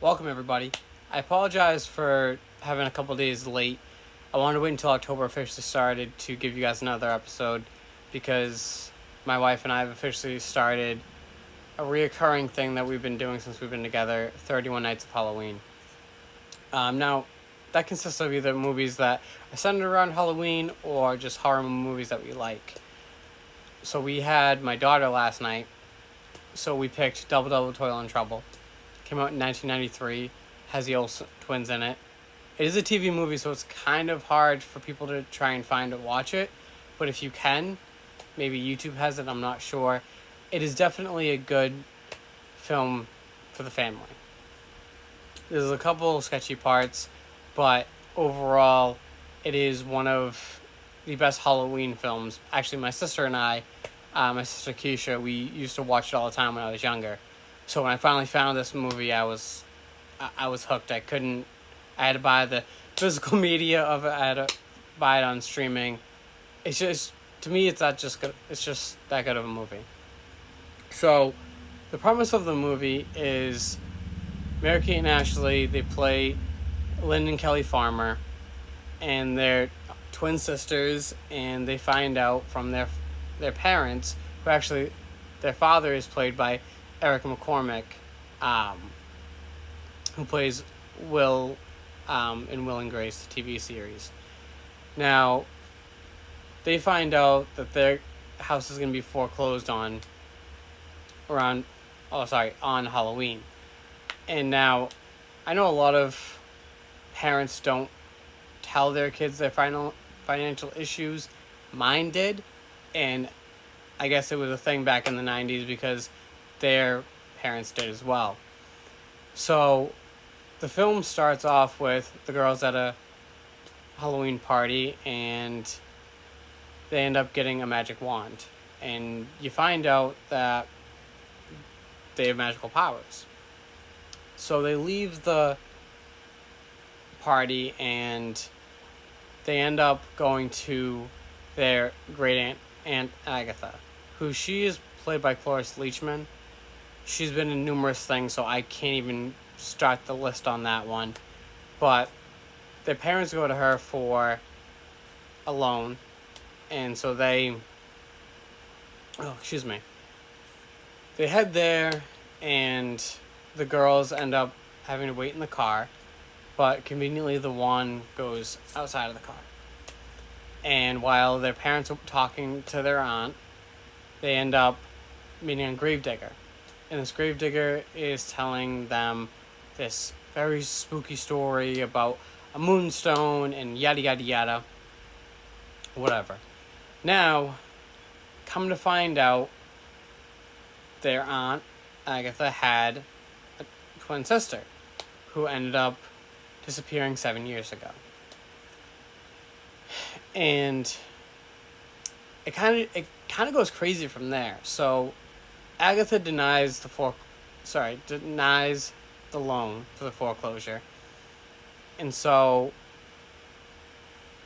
Welcome, everybody. I apologize for having a couple days late. I wanted to wait until October officially started to give you guys another episode because my wife and I have officially started a reoccurring thing that we've been doing since we've been together, 31 Nights of Halloween. Now, that consists of either movies that are centered around Halloween or just horror movies that we like. So we had my daughter last night, so we picked Double Double Toil and Trouble. Came out in 1993, has the Olsen twins in it. It is a TV movie, so it's kind of hard for people to try and find to watch it. But if you can, maybe YouTube has it, I'm not sure. It is definitely a good film for the family. There's a couple sketchy parts, but overall, it is one of the best Halloween films. Actually, my sister and I, my sister Keisha, we used to watch it all the time when I was younger. So when I finally found this movie, I was hooked. I had to buy the physical media of it. I had to buy it on streaming. It's just, to me, it's just that good of a movie. So the premise of the movie is Mary-Kate and Ashley, they play Lynn and Kelly Farmer, and they're twin sisters, and they find out from their parents, who actually, their father is played by Eric McCormick, who plays Will in Will and Grace, the TV series. Now, they find out that their house is going to be foreclosed on on Halloween. And now, I know a lot of parents don't tell their kids their financial issues. Mine did, and I guess it was a thing back in the 90s because their parents did as well. So the film starts off with the girls at a Halloween party, and they end up getting a magic wand, and you find out that they have magical powers. So they leave the party, and they end up going to their great aunt Agatha, who she is played by Cloris Leachman. She's been in numerous things, so I can't even start the list on that one. But their parents go to her for a loan, and so they head there, and the girls end up having to wait in the car, but conveniently the wand goes outside of the car. And while their parents are talking to their aunt, they end up meeting a gravedigger. And this gravedigger is telling them this very spooky story about a moonstone and yada yada yada. Whatever. Now, come to find out, their aunt, Agatha, had a twin sister who ended up disappearing 7 years ago. And it kind of goes crazy from there. So Agatha denies the loan for the foreclosure. And so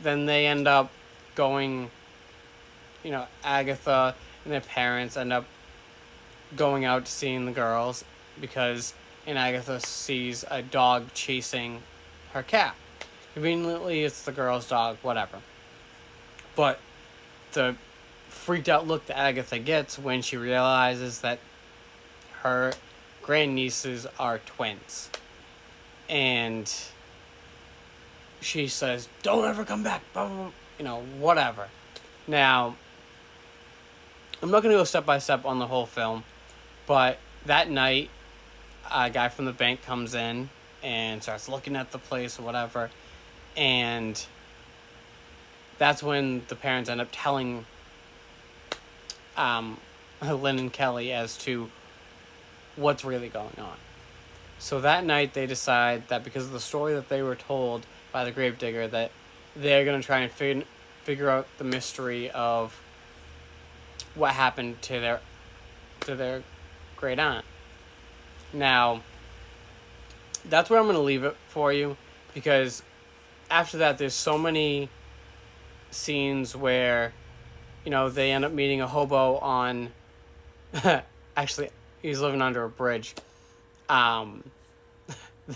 then they end up going, Agatha and their parents end up going out to seeing the girls because Agatha sees a dog chasing her cat. Conveniently, it's the girl's dog, whatever. But the freaked out look that Agatha gets when she realizes that her grandnieces are twins. And she says, "Don't ever come back," blah, blah, blah, whatever. Now, I'm not going to go step by step on the whole film, but that night, a guy from the bank comes in and starts looking at the place or whatever, and that's when the parents end up telling Lynn and Kelly as to what's really going on. So that night they decide that because of the story that they were told by the gravedigger, that they're going to try and figure out the mystery of what happened to their great aunt. Now, that's where I'm going to leave it for you, because after that there's so many scenes where they end up meeting a hobo on actually he's living under a bridge.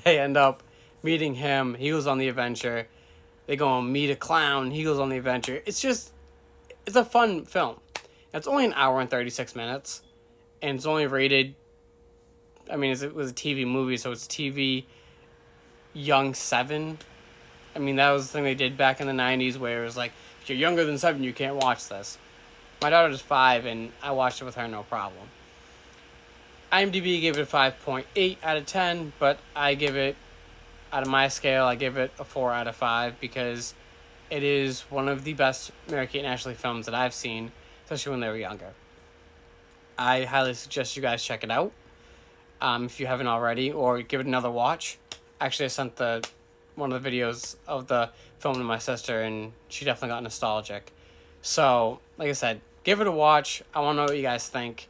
They end up meeting him. He goes on the adventure. They go and meet a clown. He goes on the adventure. It's a fun film. It's only an hour and 36 minutes. And it's only rated, I mean, it was a TV movie, so it's TV young 7. I mean, that was the thing they did back in the 90s where it was like, if you're younger than 7, you can't watch this. My daughter's 5, and I watched it with her, no problem. IMDb gave it a 5.8 out of 10, but I give it, out of my scale, I give it a 4 out of 5 because it is one of the best Mary-Kate and Ashley films that I've seen, especially when they were younger. I highly suggest you guys check it out if you haven't already, or give it another watch. Actually, I sent one of the videos of the film to my sister, and she definitely got nostalgic. So, like I said, give it a watch. I want to know what you guys think.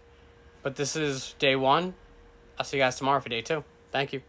But this is day 1. I'll see you guys tomorrow for day 2. Thank you.